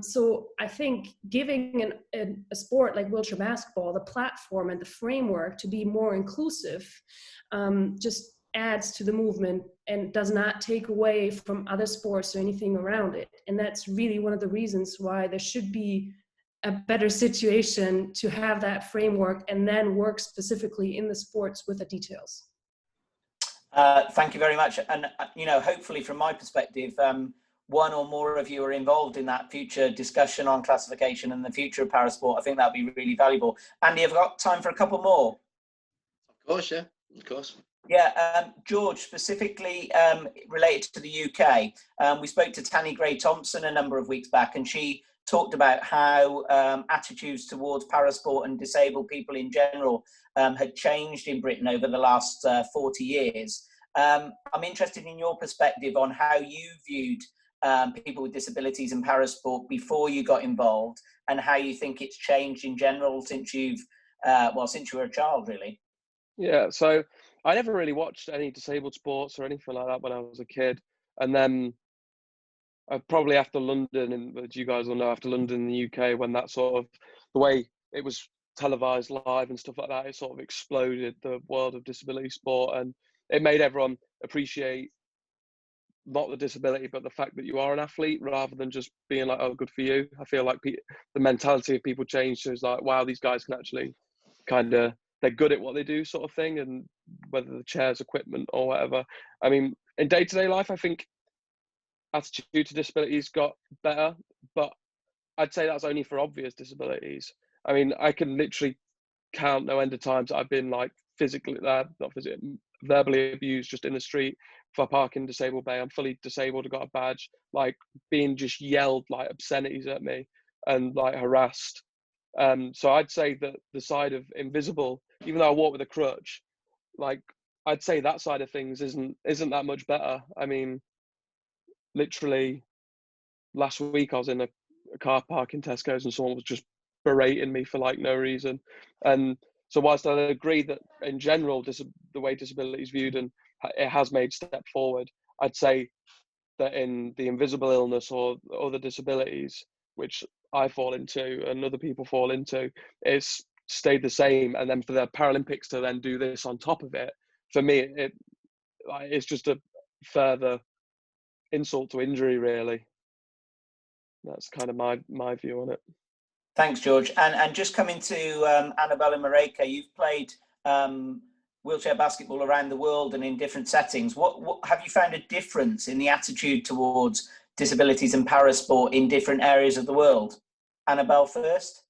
So I think giving a sport like wheelchair basketball the platform and the framework to be more inclusive just adds to the movement and does not take away from other sports or anything around it. And that's really one of the reasons why there should be a better situation to have that framework and then work specifically in the sports with the details. Thank you very much. And, hopefully from my perspective, one or more of you are involved in that future discussion on classification and the future of parasport. I think that'd be really valuable. Andy, I've got time for a couple more. Of course, yeah, of course. Yeah, George, specifically related to the UK, we spoke to Tanni Gray-Thompson a number of weeks back, and she talked about how attitudes towards parasport and disabled people in general had changed in Britain over the last 40 years. I'm interested in your perspective on how you viewed people with disabilities in parasport before you got involved, and how you think it's changed in general since you've, since you were a child, really. Yeah, so I never really watched any disabled sports or anything like that when I was a kid. And then probably after London, and as you guys will know, after London in the UK, when that sort of, the way it was televised live and stuff like that, it sort of exploded the world of disability sport, and it made everyone appreciate not the disability, but the fact that you are an athlete, rather than just being like, oh, good for you. I feel like the mentality of people changed to, it's like, wow, these guys can actually they're good at what they do, sort of thing, and whether the chair's equipment or whatever. I mean, in day-to-day life, I think attitude to disabilities got better, but I'd say that's only for obvious disabilities. I mean, I can literally count no end of times I've been like verbally abused just in the street for parking disabled bay. I'm fully disabled, I got a badge, like being just yelled like obscenities at me and like harassed. So I'd say that the side of invisible, even though I walk with a crutch, like I'd say that side of things isn't that much better. I mean, literally last week I was in a car park in Tesco's and someone was just berating me for like no reason. And so whilst I agree that in general the way disability is viewed and it has made step forward, I'd say that in the invisible illness or other disabilities, which I fall into and other people fall into, it's stayed the same. And then for the Paralympics to then do this on top of it, for me, it's just a further insult to injury, really. That's kind of my view on it. Thanks, George. And just coming to Annabelle and Mareike, you've played wheelchair basketball around the world and in different settings. What have you found a difference in the attitude towards disabilities and parasport in different areas of the world? Annabelle first.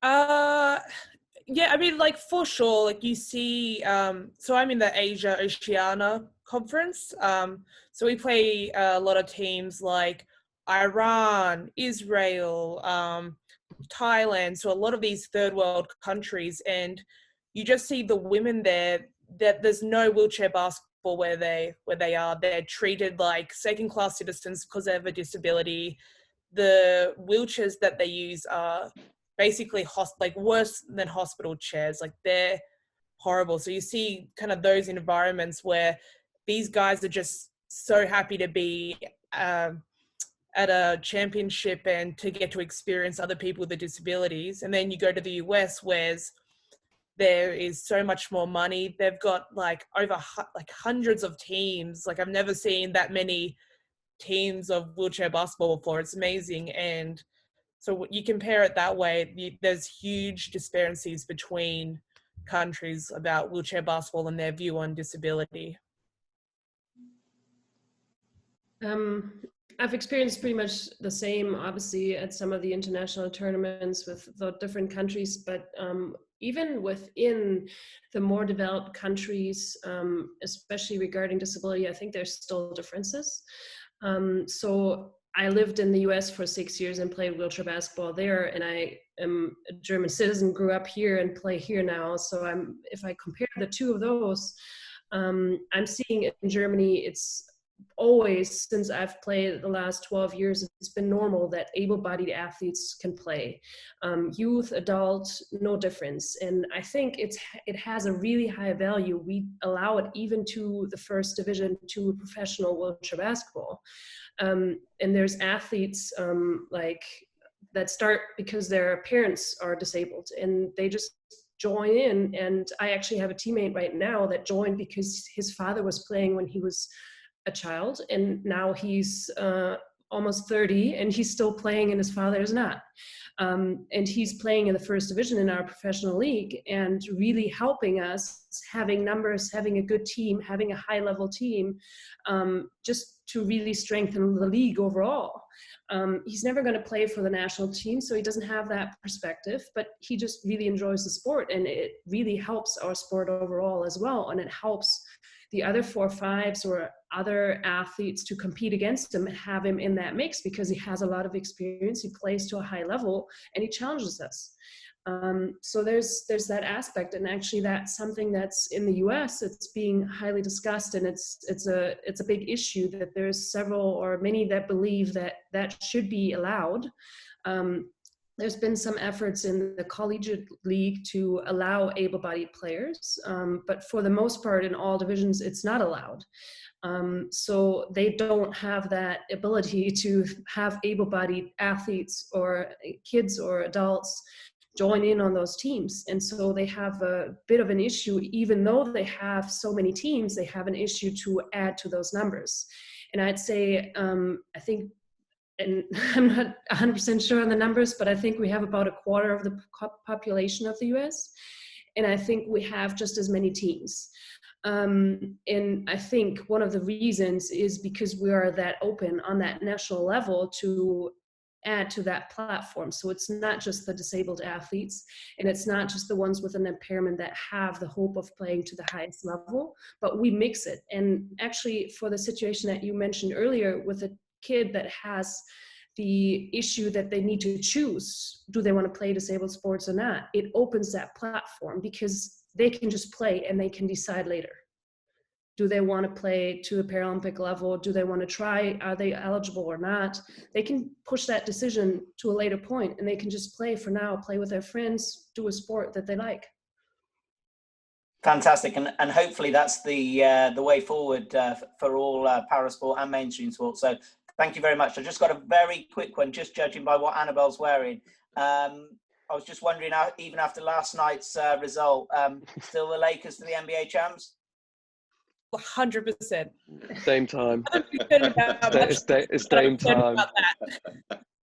Yeah, I mean, like for sure, like you see, so I'm in the Asia Oceania conference. So we play a lot of teams like Iran, Israel, Thailand, so a lot of these third world countries, and you just see the women there, that there's no wheelchair basketball where they are. They're treated like second-class citizens because they have a disability. The wheelchairs that they use are basically like worse than hospital chairs. Like they're horrible. So you see kind of those environments where these guys are just so happy to be at a championship and to get to experience other people with disabilities. And then you go to the US, where there is so much more money. They've got like over like hundreds of teams. Like I've never seen that many teams of wheelchair basketball before. It's amazing. And so you compare it that way, there's huge disparities between countries about wheelchair basketball and their view on disability. I've experienced pretty much the same, obviously, at some of the international tournaments with the different countries, but even within the more developed countries, especially regarding disability, I think there's still differences. So I lived in the US for 6 years and played wheelchair basketball there, and I am a German citizen, grew up here and play here now. So if I compare the two of those, I'm seeing in Germany, it's always, since I've played the last 12 years, it's been normal that able-bodied athletes can play. Youth, adult, no difference. And I think it has a really high value. We allow it even to the first division, to professional wheelchair basketball. And there's athletes like that start because their parents are disabled and they just join in. And I actually have a teammate right now that joined because his father was playing when he was a child, and now he's almost 30 and he's still playing and his father is not. And he's playing in the first division in our professional league and really helping us, having numbers, having a good team, having a high level team, just to really strengthen the league overall. He's never going to play for the national team, so he doesn't have that perspective, but he just really enjoys the sport, and it really helps our sport overall as well. And it helps the other 4-5s or other athletes to compete against him and have him in that mix because he has a lot of experience, he plays to a high level, and he challenges us. So there's that aspect, and actually that's something that's in the US, it's being highly discussed, and it's a big issue that there's several or many that believe that should be allowed. There's been some efforts in the collegiate league to allow able-bodied players, but for the most part in all divisions, it's not allowed. So they don't have that ability to have able-bodied athletes or kids or adults join in on those teams. And so they have a bit of an issue, even though they have so many teams, they have an issue to add to those numbers. And I'd say, I think, and I'm not 100% sure on the numbers, but I think we have about a quarter of the population of the US. And I think we have just as many teams. And I think one of the reasons is because we are that open on that national level to add to that platform. So it's not just the disabled athletes, and it's not just the ones with an impairment that have the hope of playing to the highest level, but we mix it. And actually, for the situation that you mentioned earlier with a kid that has the issue that they need to choose, do they want to play disabled sports or not? It opens that platform because they can just play and they can decide later. Do they want to play to the Paralympic level? Do they want to try? Are they eligible or not? They can push that decision to a later point, and they can just play for now, play with their friends, do a sport that they like. Fantastic, and hopefully that's the way forward for all parasport and mainstream sport. So thank you very much. I just got a very quick one, just judging by what Annabelle's wearing. I was just wondering, even after last night's result, still the Lakers to the NBA champs? 100%. Same time. It's Dame time.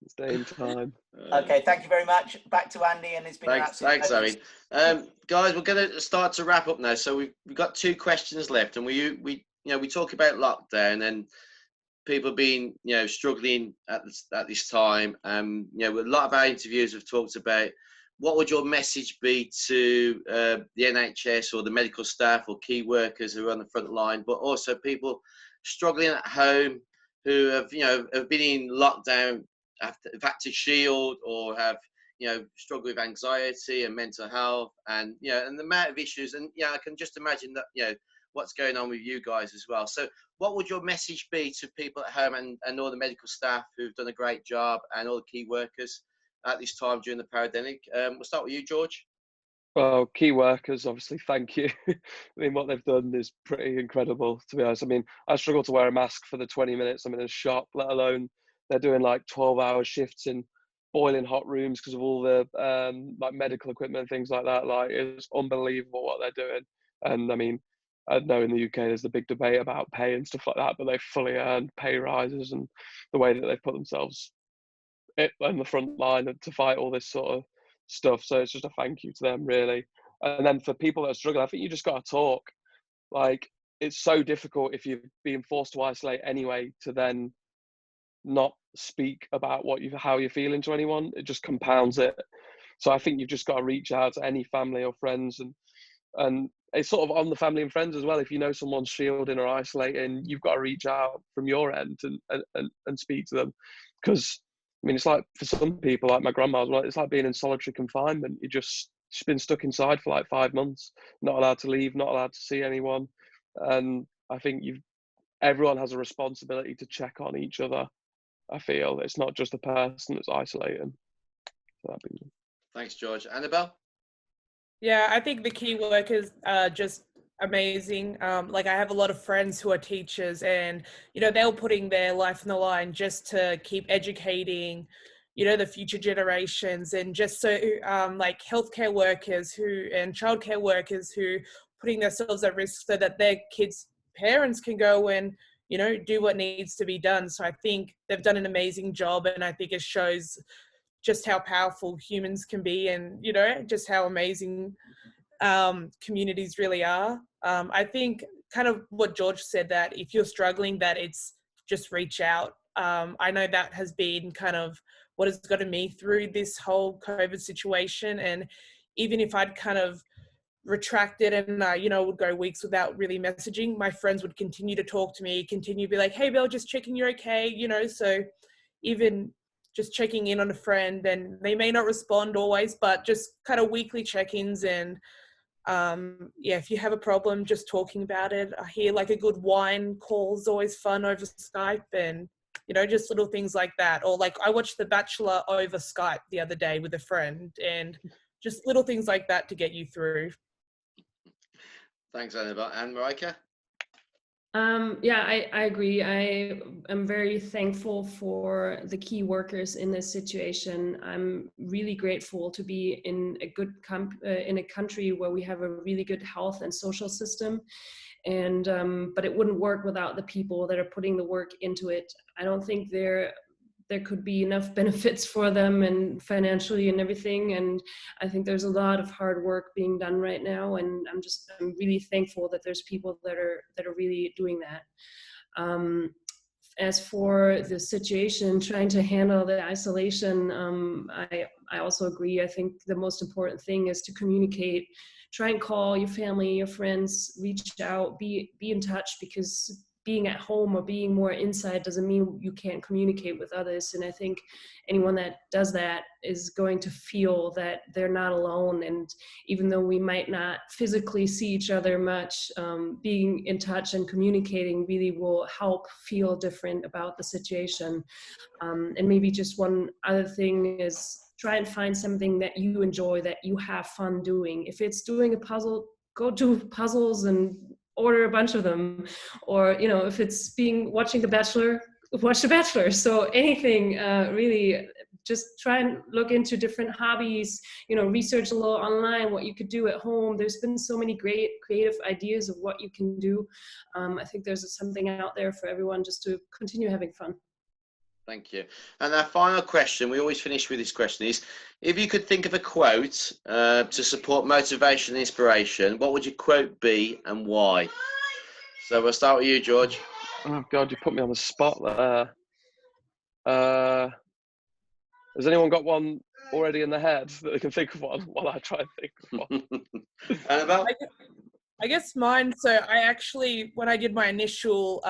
It's Dame time. Okay, thank you very much. Back to Andy, and it's been an absolute pleasure. Zoe. Guys, we're going to start to wrap up now. So we've got 2 questions left, and we talk about lockdown and people being struggling at this time. A lot of our interviews have talked about what would your message be to the NHS or the medical staff or key workers who are on the front line, but also people struggling at home who have been in lockdown, have had to shield or have struggled with anxiety and mental health, and and the amount of issues, and I can just imagine that what's going on with you guys as well. So what would your message be to people at home and all the medical staff who've done a great job and all the key workers at this time during the pandemic. We'll start with you, George. Well, key workers, obviously, thank you. I mean, what they've done is pretty incredible, to be honest. I mean, I struggle to wear a mask for the 20 minutes I'm in a shop, let alone they're doing like 12-hour shifts in boiling hot rooms because of all the like medical equipment and things like that. Like, it's unbelievable what they're doing. And I mean, I know in the UK there's the big debate about pay and stuff like that, but they've fully earned pay rises, and the way that they've put themselves on the front line to fight all this sort of stuff. So it's just a thank you to them, really. And then for people that are struggling, I think you just got to talk. Like, it's so difficult if you're being forced to isolate anyway to then not speak about how you're feeling to anyone. It just compounds it. So I think you've just got to reach out to any family or friends, and it's sort of on the family and friends as well. If you know someone's shielding or isolating, you've got to reach out from your end and speak to them. Because I mean, it's like for some people, like my grandma as well, it's like being in solitary confinement. She's been stuck inside for like 5 months, not allowed to leave, not allowed to see anyone. And I think everyone has a responsibility to check on each other. I feel it's not just the person that's isolating. So Thanks, George. Annabelle? Yeah, I think the key workers are just amazing. Like, I have a lot of friends who are teachers, and they're putting their life on the line just to keep educating the future generations, and just so like healthcare workers and childcare workers who putting themselves at risk so that their kids' parents can go and do what needs to be done. So I think they've done an amazing job, and I think it shows just how powerful humans can be, and just how amazing communities really are. I think kind of what George said, that if you're struggling, that it's just reach out. I know that has been kind of what has gotten me through this whole COVID situation, and even if I'd kind of retracted and would go weeks without really messaging, my friends would continue to talk to me, continue to be like, hey Belle, just checking you're okay, so even just checking in on a friend, and they may not respond always, but just kind of weekly check-ins. And if you have a problem, just talking about it. I hear like a good wine call is always fun over Skype, and just little things like that. Or like, I watched The Bachelor over Skype the other day with a friend, and just little things like that to get you through. Thanks, Annabelle. And Mareike? I agree. I am very thankful for the key workers in this situation. I'm really grateful to be in a good in a country where we have a really good health and social system. And but it wouldn't work without the people that are putting the work into it. I don't think there could be enough benefits for them, and financially and everything. And I think there's a lot of hard work being done right now. And I'm really thankful that there's people that are really doing that. As for the situation, trying to handle the isolation, I also agree. I think the most important thing is to communicate. Try and call your family, your friends, reach out, be in touch, because being at home or being more inside doesn't mean you can't communicate with others. And I think anyone that does that is going to feel that they're not alone. And even though we might not physically see each other much, being in touch and communicating really will help feel different about the situation. And maybe just one other thing is try and find something that you enjoy, that you have fun doing. If it's doing a puzzle, go do puzzles and order a bunch of them. Or if it's watching The Bachelor, watch The Bachelor. So anything, really, just try and look into different hobbies, research a little online what you could do at home. There's been so many great creative ideas of what you can do. I think there's something out there for everyone, just to continue having fun. Thank you. And our final question, we always finish with this question, is if you could think of a quote to support motivation and inspiration, what would your quote be and why? So we'll start with you, George. Oh God, you put me on the spot there. Has anyone got one already in the head that they can think of one while I try and think of one? Annabelle? I guess mine, so I actually, when I did my initial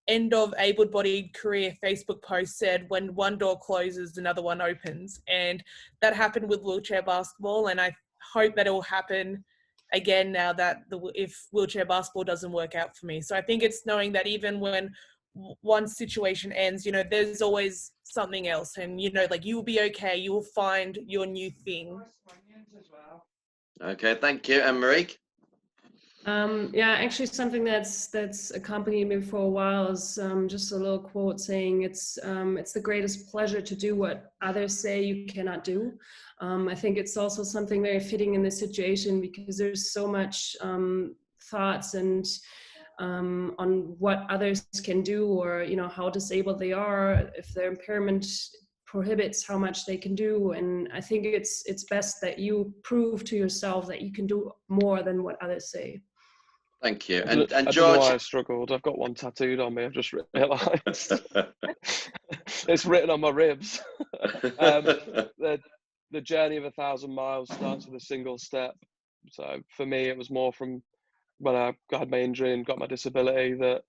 end of able-bodied career Facebook post, said when one door closes, another one opens. And that happened with wheelchair basketball. And I hope that it will happen again now that if wheelchair basketball doesn't work out for me. So I think it's knowing that even when once situation ends, you know, there's always something else, and you know, like, you will be okay. You will find your new thing. Okay, thank you. And Mareike? Yeah, actually something that's accompanied me for a while is just a little quote saying it's the greatest pleasure to do what others say you cannot do. I think it's also something very fitting in this situation, because there's so much thoughts and on what others can do, or you know, how disabled they are, if their impairment prohibits how much they can do. And I think it's best that you prove to yourself that you can do more than what others say. Thank you. I And don't know George? why I struggled. I've got one tattooed on me. I've just realised. It's written on my ribs. The journey of 1,000 miles starts with a single step. So for me, it was more from when I had my injury and got my disability, that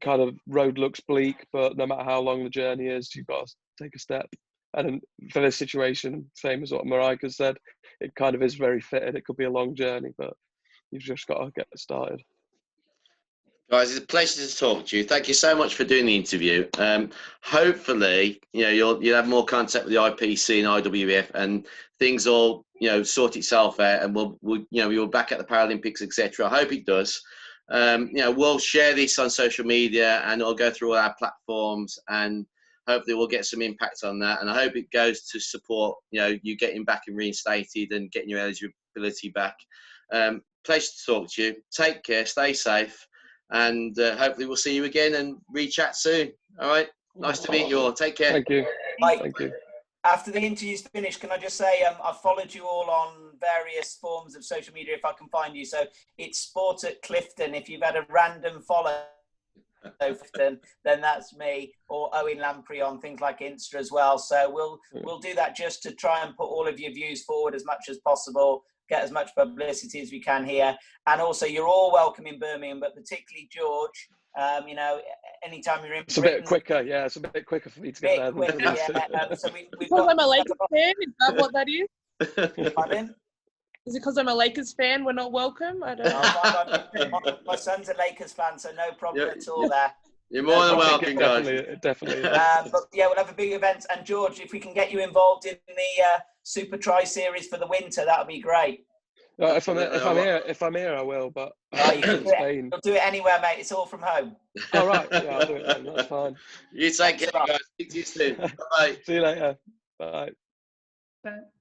kind of road looks bleak, but no matter how long the journey is, you've got to take a step. And for this situation, same as what Mareike said, it kind of is very fitted. It could be a long journey, but you've just got to get started. Guys, it's a pleasure to talk to you. Thank you so much for doing the interview. Hopefully, you know, you'll have more contact with the IPC and IWF, and things will, you know, sort itself out, and we'll you know, you're back at the Paralympics, etc. I hope it does. You know, we'll share this on social media, and it'll go through all our platforms, and hopefully we'll get some impact on that. And I hope it goes to support, you know, you getting back and reinstated and getting your eligibility back. Pleasure to talk to you. Take care. Stay safe. And hopefully we'll see you again and re-chat soon. All right. Nice to meet you all. Take care. Thank you. Mike, Thank you. after the interview's finished, can I just say I've followed you all on various forms of social media if I can find you. So it's Sport at Clifton. If you've had a random follow Clifton, then that's me, or Owen Lamprey on things like Insta as well. So we'll do that just to try and put all of your views forward as much as possible, get as much publicity as we can here. And also, you're all welcome in Birmingham, but particularly George, you know, anytime you're in It's a Britain, bit quicker, yeah. It's a bit quicker for me to get there. quicker, yeah. So we've Because got, I'm a Lakers fan, is that what that is? pardon? Is it because I'm a Lakers fan we're not welcome? I don't know. My son's a Lakers fan, so no problem at all there. You're more than welcome, It guys. definitely is. But yeah, we'll have a big event. And George, if we can get you involved in the Super Tri Series for the winter, that would be great. If I'm here, I will. But You can do Spain. You'll do it anywhere, mate. It's all from home. All right, yeah, I'll do it then. That's fine. You take care, guys. Speak to you soon. Bye. See you later. Bye. But